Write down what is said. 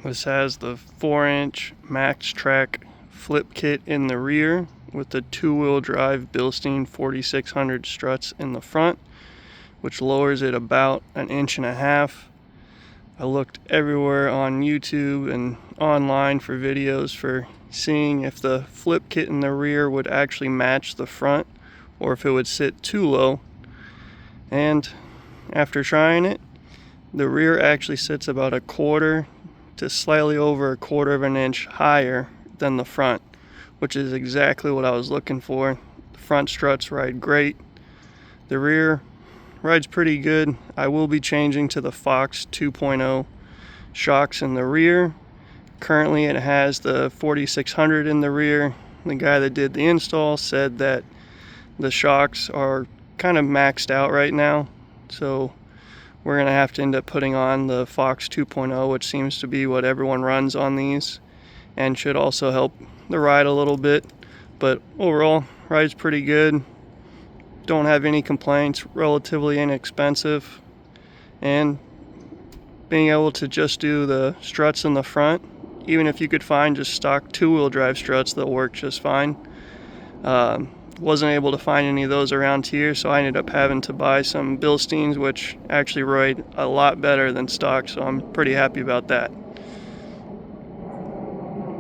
This has the 4-inch Maxtrac flip kit in the rear with the 2-wheel drive Bilstein 4600 struts in the front, which lowers it about 1.5 inches. I looked everywhere on YouTube and online for videos for seeing if the flip kit in the rear would actually match the front or if it would sit too low. And after trying it, the rear actually sits about 1/4 to slightly over 1/4 of an inch higher than the front, which is exactly what I was looking for. The front struts ride great. The rear rides pretty good. I will be changing to the Fox 2.0 shocks in the rear. Currently it has the 4600 in the rear. The guy that did the install said that the shocks are kind of maxed out right now, so we're going to have to end up putting on the Fox 2.0, which seems to be what everyone runs on these and should also help the ride a little bit. But overall, rides pretty good. Don't have any complaints, relatively inexpensive, and being able to just do the struts in the front, even if you could find just stock 2-wheel drive struts that work just fine. Wasn't able to find any of those around here, so I ended up having to buy some Bilsteins, which actually ride a lot better than stock, so I'm pretty happy about that.